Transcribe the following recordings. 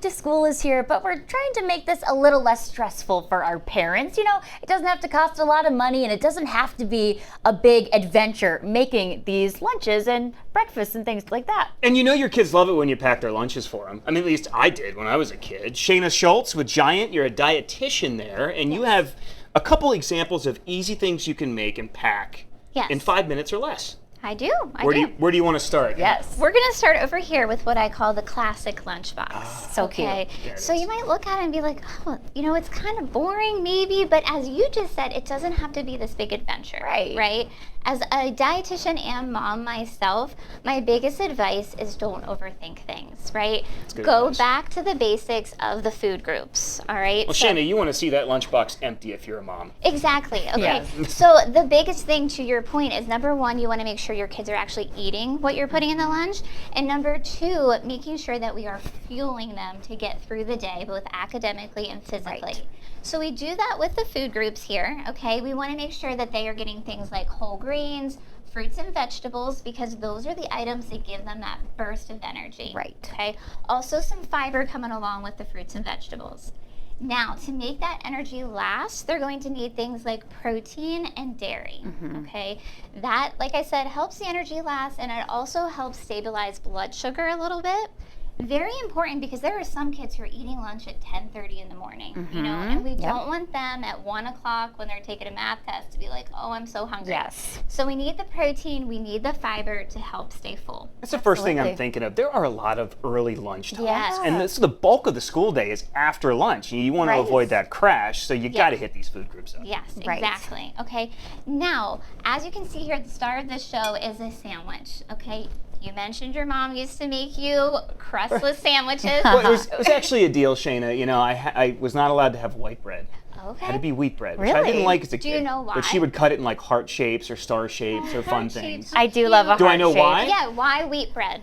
to school is here, but we're trying to make this a little less stressful for our parents. You know, it doesn't have to cost a lot of money, and it doesn't have to be a big adventure making these lunches and breakfasts and things like that. And you know your kids love it when you pack their lunches for them. I mean, at least I did when I was a kid. Shanna Shultz with Giant, you're a dietitian there, and you have a couple examples of easy things you can make and pack in 5 minutes or less. I do. Where do you want to start? Yes. We're going to start over here with what I call the classic lunchbox. So cute. So you might look at it and be like, oh, you know, it's kind of boring maybe, but as you just said, it doesn't have to be this big adventure. Right? As a dietitian and mom myself, my biggest advice is don't overthink things, right? Go back to the basics of the food groups, all right? Well, Shanna, you want to see that lunchbox empty if you're a mom. Exactly, okay. Yes. So the biggest thing to your point is, number one, you want to make sure your kids are actually eating what you're putting in the lunch, and number two, making sure that we are fueling them to get through the day, both academically and physically. Right. So we do that with the food groups here, okay? We want to make sure that they are getting things like whole grains, fruits and vegetables, because those are the items that give them that burst of energy. Right. Okay. Also some fiber coming along with the fruits and vegetables. Now, to make that energy last, they're going to need things like protein and dairy, okay? That, like I said, helps the energy last, and it also helps stabilize blood sugar a little bit. Very important, because there are some kids who are eating lunch at 10:30 in the morning, you know, and we don't want them at 1 o'clock when they're taking a math test to be like, oh, I'm so hungry. Yes. So we need the protein, we need the fiber to help stay full. That's the first thing I'm thinking of. There are a lot of early lunch times. Yes. And this, the bulk of the school day is after lunch. You want to avoid that crash, so you got to hit these food groups up. Yes, Right. exactly. Okay. Now, as you can see here at the start of the show is a sandwich. Okay. You mentioned your mom used to make you crustless sandwiches. Well, it was actually a deal, Shayna. You know, I was not allowed to have white bread. It had to Okay. be wheat bread, which I Really? didn't like as a kid. Do you know why? But she would cut it in like heart shapes or star shapes or fun Heart things. shapes. I do love a heart Do I know shape. why? Yeah, why wheat bread?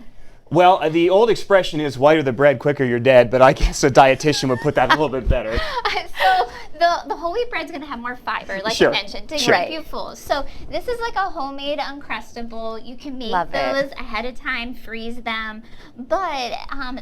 Well, the old expression is whiter the bread, quicker you're dead, but I guess a dietitian would put that a little bit better. So the whole wheat bread's gonna have more fiber, like Sure. I mentioned, to Sure. keep you full. So this is like a homemade Uncrustable. You can make Love it. those ahead of time, freeze them. But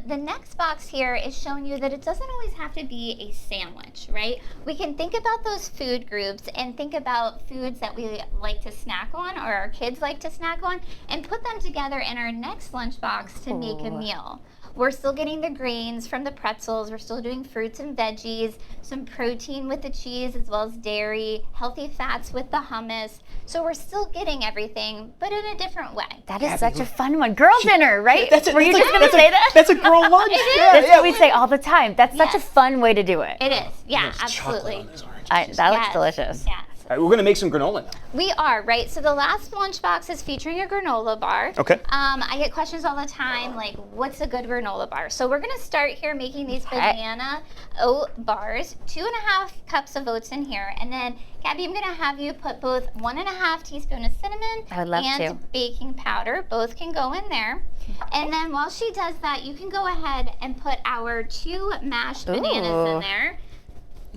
the next box here is showing you that it doesn't always have to be a sandwich, right? We can think about those food groups and think about foods that we like to snack on, or our kids like to snack on, and put them together in our next lunchbox to make a meal. We're still getting the grains from the pretzels. We're still doing fruits and veggies, some protein with the cheese as well as dairy, healthy fats with the hummus. So we're still getting everything, but in a different way. That is such a fun one. Girl dinner, right? Were you that's just going to say that? That's a girl lunch. That's what we say all the time. That's such a Yes. fun way to do it. It is, yeah, There's chocolate absolutely. on those oranges. That looks Yes, delicious. Yes. All right, we're going to make some granola now. We are, right? So the last lunchbox is featuring a granola bar. Okay. I get questions all the time, like, what's a good granola bar? So we're gonna start here making these banana oat bars, 2.5 cups of oats in here, and then Gabby, I'm gonna have you put both 1.5 teaspoon of cinnamon I would love and to. baking powder. Both can go in there. And then while she does that, you can go ahead and put our 2 mashed bananas in Ooh. there.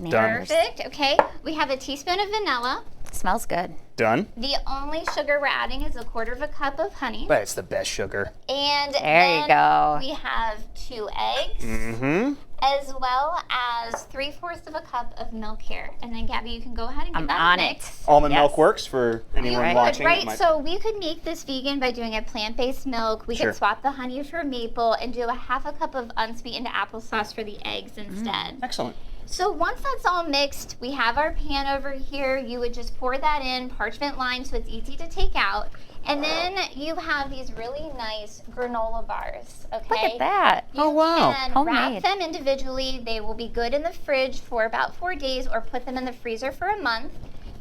Done. Perfect, okay. We have a teaspoon of vanilla. Smells good. Done. The only sugar we're adding is 1/4 cup of honey. But it's the best sugar. And There then you go. we have 2 eggs, Mm-hmm. as well as 3/4 cup of milk here. And then Gabby, you can go ahead and give I'm that on a it. mix. Almond Yes. milk works for anyone Right. watching. that Right, might- so we could make this vegan by doing a plant-based milk. We Sure. could swap the honey for maple and do 1/2 cup of unsweetened applesauce for the eggs instead. Excellent. So once that's all mixed, we have our pan over here. You would just pour that in, parchment lined so it's easy to take out. And then you have these really nice granola bars, okay? Look at that. You Oh, wow. can Homemade. wrap them individually. They will be good in the fridge for about 4 days, or put them in the freezer for a month.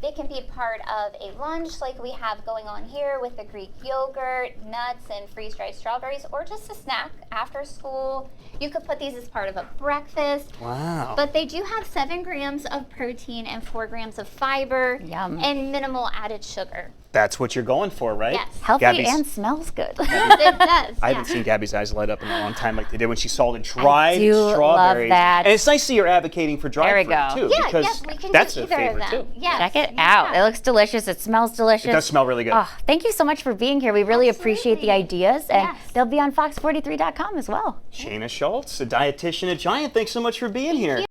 They can be part of a lunch like we have going on here with the Greek yogurt, nuts, and freeze-dried strawberries, or just a snack after school. You could put these as part of a breakfast. Wow. But they do have 7 grams of protein and 4 grams of fiber Yum. and minimal added sugar. That's what you're going for, right? Yes. Healthy Gabby's- and smells good. It does. I haven't seen Gabby's eyes light up in a long time like they did when she saw the dried do love strawberries. that. And it's nice to see you're advocating for dried There we fruit go. too, Yeah, because yes, we can that's do a either of favorite them. too. Yes. Check it yeah. out. It looks delicious. It smells delicious. It does smell really good. Oh, thank you so much for being here. We really appreciate the Absolutely. ideas, and Yes. they'll be on fox43.com as well. Shanna Shultz, a dietitian at Giant. Thanks so much for being here.